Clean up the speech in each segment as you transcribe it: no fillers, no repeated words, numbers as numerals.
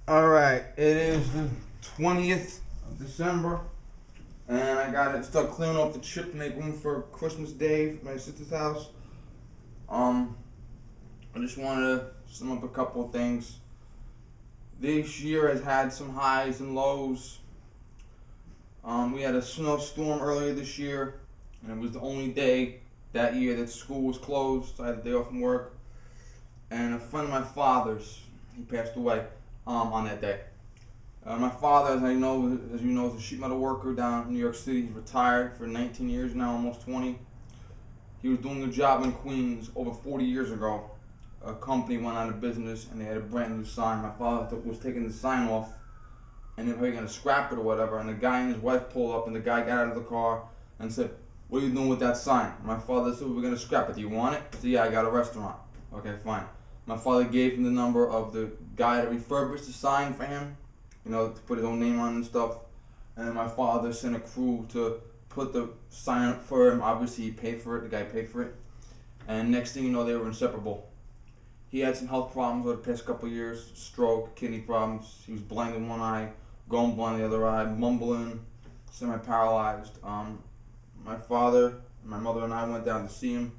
Alright, it is the 20th of December, and I gotta start clearing off the chip to make room for Christmas Day for my sister's house. Um, I just wanted to sum up a couple of things. This year has had some highs and lows. We had a snowstorm earlier this year, and it was the only day that year that school was closed. So I had a day off from work. And a friend of my father's, he passed away on that day. My father, as you know, is a sheet metal worker down in New York City. He's retired for 19 years now, almost 20. He was doing a job in Queens over 40 years ago. A company went out of business and they had a brand new sign. My father was taking the sign off and they were going to scrap it or whatever. And the guy and his wife pulled up and the guy got out of the car and said, "What are you doing with that sign?" My father said, "We're going to scrap it. Do you want it?" I said, "Yeah, I got a restaurant." "Okay, fine." My father gave him the number of the guy that refurbished the sign for him, to put his own name on and stuff. And my father sent a crew to put the sign up for him. Obviously, he paid for it. The guy paid for it. And next thing you know, they were inseparable. He had some health problems over the past couple of years: stroke, kidney problems. He was blind in one eye, going blind in the other eye, mumbling, semi-paralyzed. My father, my mother, and I went down to see him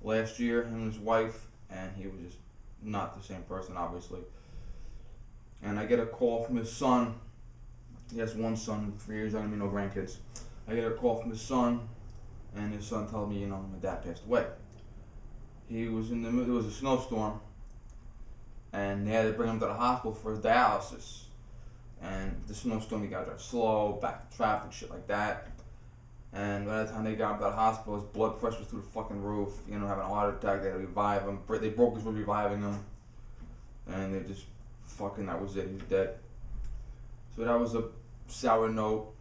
last year, him and his wife, and he was just not the same person, obviously. And I get a call from his son. He has one son, 3 years younger than me, no grandkids. I get a call from his son, and his son told me, my dad passed away. He was in the middle, it was a snowstorm, and they had to bring him to the hospital for dialysis. And the snowstorm, he got to drive slow, back to traffic, shit like that. And by the time they got him to the hospital, his blood pressure was through the fucking roof. Having a heart attack, they had to revive him. They broke his rib reviving him. And they just, that was it, he was dead. So that was a sour note.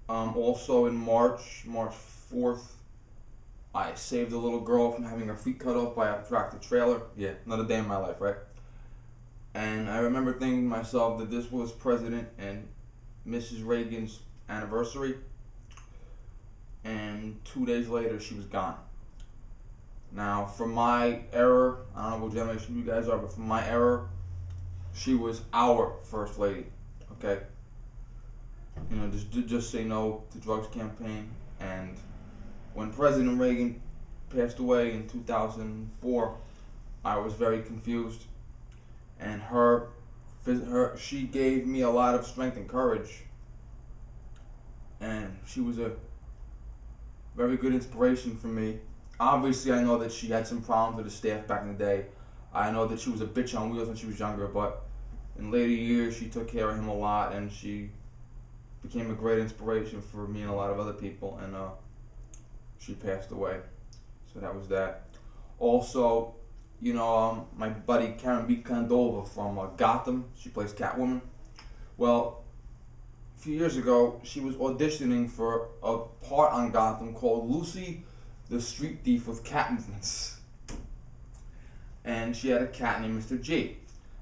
Also in March 4th, I saved a little girl from having her feet cut off by a tractor trailer. Yeah, another day in my life, right? And I remember thinking to myself that this was President and Mrs. Reagan's anniversary. And 2 days later, she was gone. Now, for my era, I don't know what generation you guys are, but for my era, she was our first lady, okay? Just say no to drugs campaign. And when President Reagan passed away in 2004, I was very confused. And she gave me a lot of strength and courage. And she was a very good inspiration for me. Obviously, I know that she had some problems with the staff back in the day. I know that she was a bitch on wheels when she was younger, but in later years, she took care of him a lot, and she became a great inspiration for me and a lot of other people, and she passed away. So that was that. Also, my buddy Karen B. Condova from Gotham, she plays Catwoman. Well, a few years ago, she was auditioning for a part on Gotham called Lucy, the Street Thief with Cat Movements. And she had a cat named Mr. G.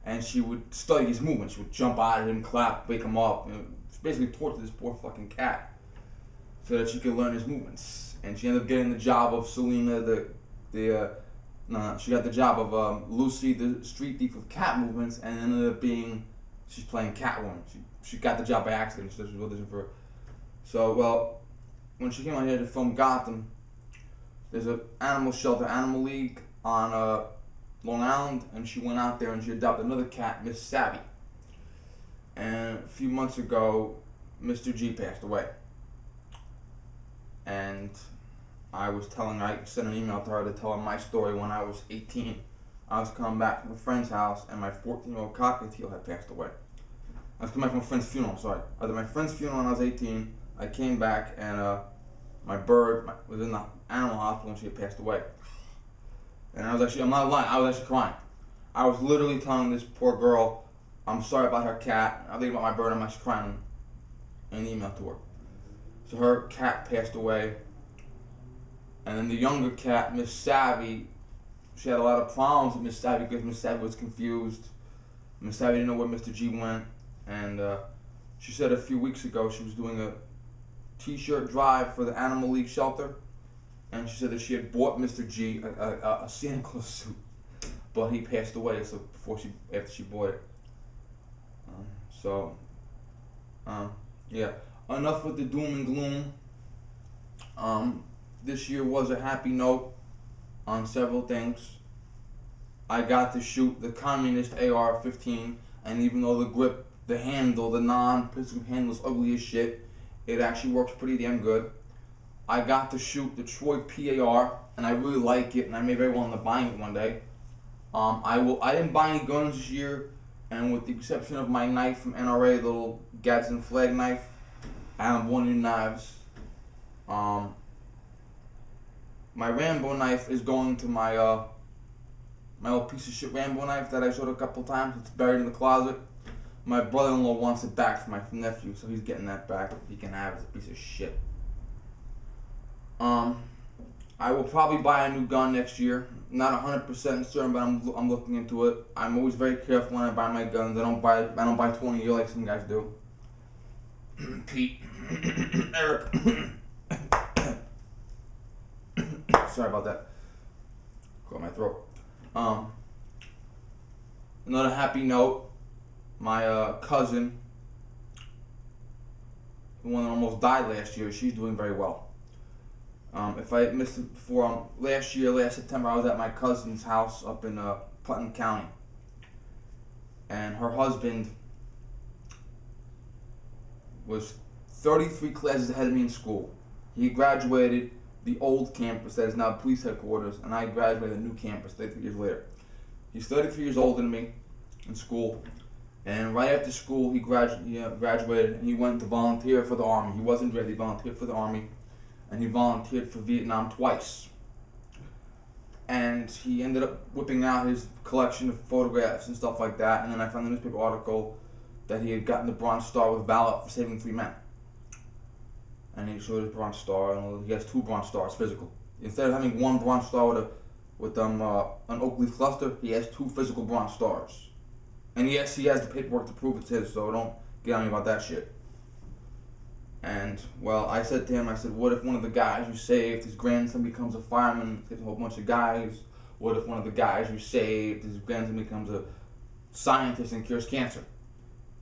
And she would study his movements. She would jump out at him, clap, wake him up. Basically torture this poor fucking cat so that she could learn his movements. And she ended up getting the job of Selena, she got the job of Lucy, the Street Thief with Cat Movements, and ended up being, she's playing Catwoman. She got the job by accident. She was auditioning for her. So, well, when she came out here to film Gotham, there's an animal shelter, Animal League, on Long Island, and she went out there and she adopted another cat, Miss Savvy. And a few months ago, Mr. G passed away. And I sent an email to her to tell her my story when I was 18. I was coming back from a friend's house and my 14-year-old cockatiel had passed away. I was coming back from a friend's funeral, sorry. I was at my friend's funeral when I was 18. I came back and my bird was in the animal hospital and she had passed away. And I'm not lying, I was actually crying. I was literally telling this poor girl, I'm sorry about her cat. I'm thinking about my bird, I'm actually crying in an email to her. So her cat passed away. And then the younger cat, Miss Savvy, she had a lot of problems with Miss Savvy because Miss Savvy was confused. Miss Savvy didn't know where Mr. G went. And she said a few weeks ago she was doing a t-shirt drive for the Animal League shelter. And she said that she had bought Mr. G a Santa Claus suit. But he passed away after she bought it. So, yeah. Enough with the doom and gloom. This year was a happy note on several things. I got to shoot the communist AR-15, and even though the grip, the handle, the non-pistol handle is ugly as shit, it actually works pretty damn good. I got to shoot the Troy PAR, and I really like it, and I may very well end up buying it one day. I didn't buy any guns this year, and with the exception of my knife from NRA, the little Gadsden flag knife, I haven't bought any knives. My Rambo knife is going to my my old piece of shit Rambo knife that I showed a couple times. It's buried in the closet. My brother-in-law wants it back for my nephew, so he's getting that back. He can have it. It's a piece of shit. I will probably buy a new gun next year. Not 100% certain, but I'm looking into it. I'm always very careful when I buy my guns. I don't buy 20 a year like some guys do. Pete, Eric. Sorry about that. Caught my throat. Another happy note. My cousin, the one that almost died last year, she's doing very well. If I missed it before, last September, I was at my cousin's house up in Putnam County, and her husband was 33 classes ahead of me in school. He graduated the old campus that is now police headquarters, and I graduated the new campus 33 years later. He's 33 years older than me in school, and right after school he graduated, and he went to volunteer for the Army. He wasn't ready, he volunteered for the Army, and he volunteered for Vietnam twice. And he ended up whipping out his collection of photographs and stuff like that, and then I found a newspaper article that he had gotten the Bronze Star with valor for saving 3 men. And he showed his Bronze Star, and he has 2 Bronze Stars physical. Instead of having 1 Bronze Star with an oak leaf cluster, he has 2 physical Bronze Stars. And yes, he has the paperwork to prove it's his, so don't get on me about that shit. And, well, I said to him, what if one of the guys you saved, his grandson becomes a fireman, saves a whole bunch of guys? What if one of the guys you saved, his grandson becomes a scientist and cures cancer?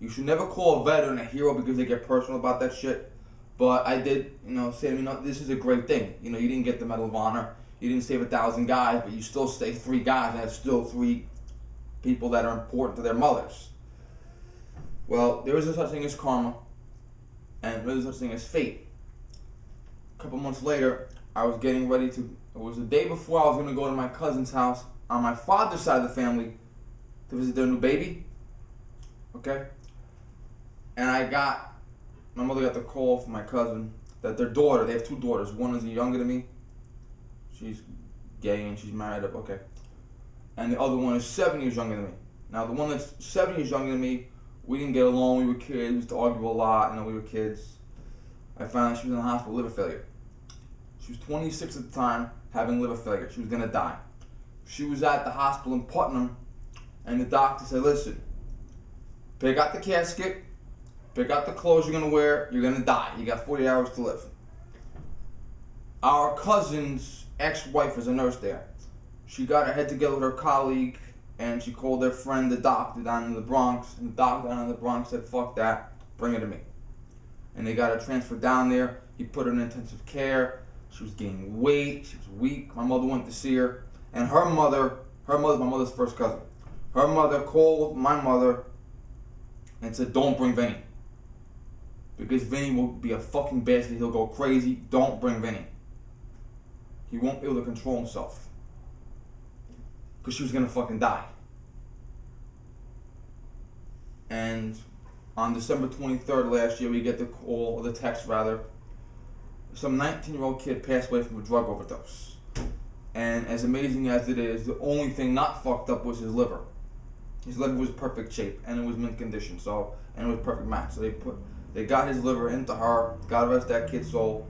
You should never call a veteran a hero because they get personal about that shit. But I did, say to me, this is a great thing. You didn't get the Medal of Honor. You didn't save 1,000 guys, but you still saved 3 guys, and that's still 3 people that are important to their mothers. Well, there is no such thing as karma, and there is no such thing as fate. A couple months later, I was getting ready to, it was the day before I was going to go to my cousin's house on my father's side of the family to visit their new baby. Okay? And my mother got the call from my cousin that their daughter, they have 2 daughters. One is younger than me. She's gay and she's married up, okay. And the other one is 7 years younger than me. Now the one that's 7 years younger than me, we didn't get along, we were kids, we used to argue a lot, we were kids. I found out she was in the hospital with liver failure. She was 26 at the time, having liver failure. She was gonna die. She was at the hospital in Putnam, and the doctor said, listen, pick out the casket, pick out the clothes you're gonna wear, you're gonna die. You got 40 hours to live. Our cousin's ex-wife is a nurse there. She got her head together with her colleague, and she called their friend, the doctor down in the Bronx, and the doctor down in the Bronx said, fuck that, bring her to me. And they got her transferred down there. He put her in intensive care. She was gaining weight, she was weak. My mother went to see her, and her mother's my mother's first cousin. Her mother called my mother and said, don't bring Vinny. Because Vinny will be a fucking bastard, he'll go crazy. Don't bring Vinny. He won't be able to control himself. Because she was gonna fucking die. And on December 23rd last year, we get the call, or the text rather, some 19-year-old kid passed away from a drug overdose. And as amazing as it is, the only thing not fucked up was his liver. His liver was perfect shape, and it was mint condition, and it was perfect match. So they got his liver into her, God rest that kid's soul,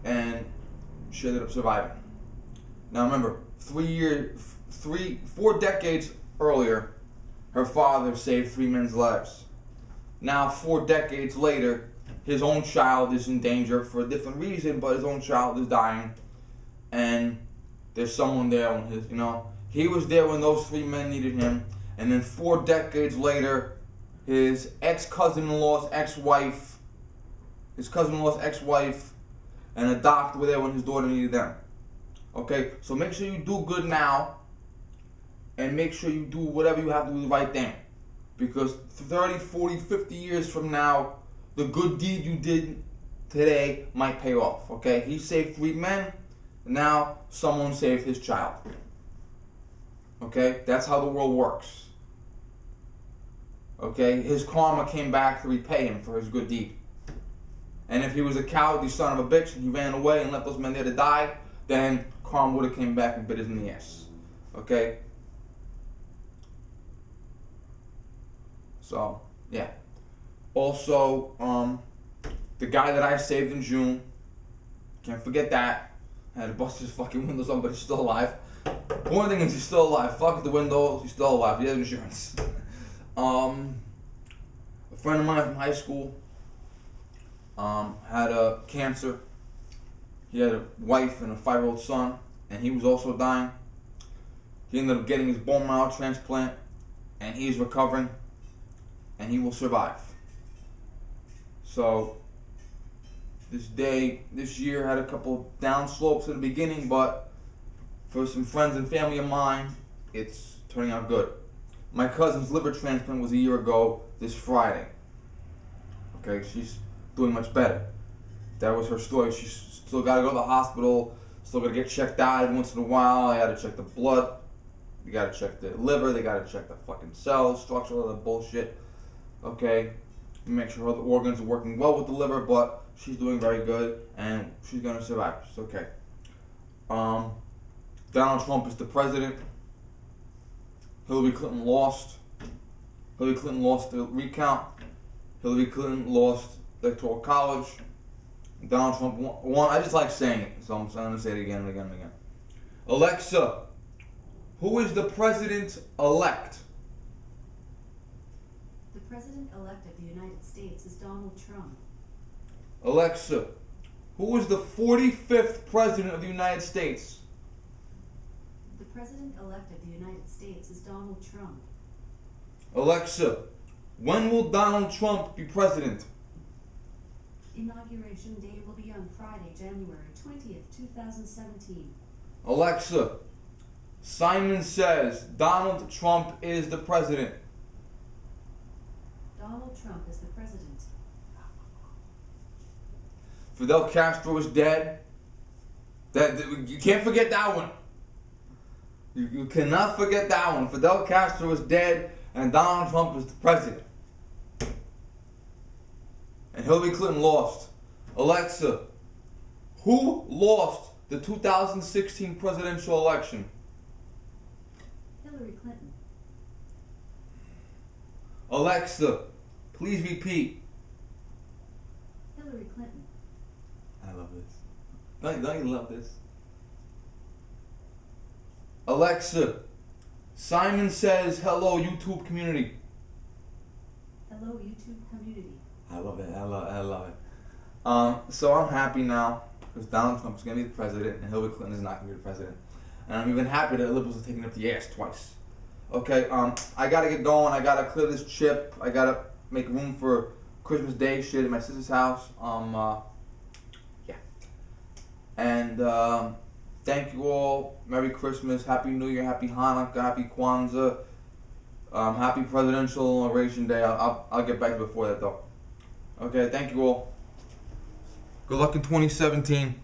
and she ended up surviving. Now remember, 4 decades earlier, her father saved 3 men's lives. Now 4 decades later, his own child is in danger for a different reason, but his own child is dying, and there's someone there when he was there when those 3 men needed him, and then 4 decades later, his ex-cousin-in-law's ex-wife, his cousin-in-law's ex-wife, and a doctor were there when his daughter needed them. Okay, so make sure you do good now, and make sure you do whatever you have to do the right thing. Because 30, 40, 50 years from now, the good deed you did today might pay off. Okay, he saved 3 men, now someone saved his child. Okay, that's how the world works. Okay, his karma came back to repay him for his good deed. And if he was a cowardly son of a bitch and he ran away and left those men there to die, then karma would have came back and bit us in the ass. Okay? So, yeah. Also, the guy that I saved in June, can't forget that. I had to bust his fucking windows on, but he's still alive. One thing is he's still alive. Fuck the windows, he's still alive. He has insurance. A friend of mine from high school had a cancer. He had a wife and a 5-year-old son, and he was also dying. He ended up getting his bone marrow transplant, and he's recovering, and he will survive. So, this year had a couple down slopes at the beginning, but for some friends and family of mine, it's turning out good. My cousin's liver transplant was a year ago this Friday. Okay, she's doing much better. That was her story. She's still got to go to the hospital, still got to get checked out every once in a while. I got to check the blood, they got to check the liver, they got to check the fucking cells, structure, all that bullshit. Okay, make sure all the organs are working well with the liver, but she's doing very good and she's gonna survive. She's okay. Donald Trump is the president. Hillary Clinton lost. Hillary Clinton lost the recount. Hillary Clinton lost the Electoral College. Donald Trump won. I just like saying it, so I'm going to say it again and again and again. Alexa, who is the president-elect? The president-elect of the United States is Donald Trump. Alexa, who is the 45th president of the United States? The president-elect of the United States is Donald Trump. Alexa, when will Donald Trump be president? Inauguration Day will be on Friday, January 20th, 2017. Alexa, Simon says Donald Trump is the president. Donald Trump is the president. Fidel Castro is dead. You can't forget that one. You cannot forget that one. Fidel Castro is dead and Donald Trump is the president. And Hillary Clinton lost. Alexa, who lost the 2016 presidential election? Hillary Clinton. Alexa, please repeat. Hillary Clinton. I love this. Don't you love this? Alexa, Simon says hello YouTube community. Hello YouTube community. I love it. I love it. So I'm happy now because Donald Trump is going to be the president and Hillary Clinton is not going to be the president. And I'm even happy that liberals are taking up the ass twice. Okay, I got to get going. I got to clear this chip. I got to make room for Christmas Day shit at my sister's house. Yeah. And thank you all. Merry Christmas. Happy New Year. Happy Hanukkah. Happy Kwanzaa. Happy Presidential Inauguration Day. I'll get back before that though. Okay, thank you all. Good luck in 2017.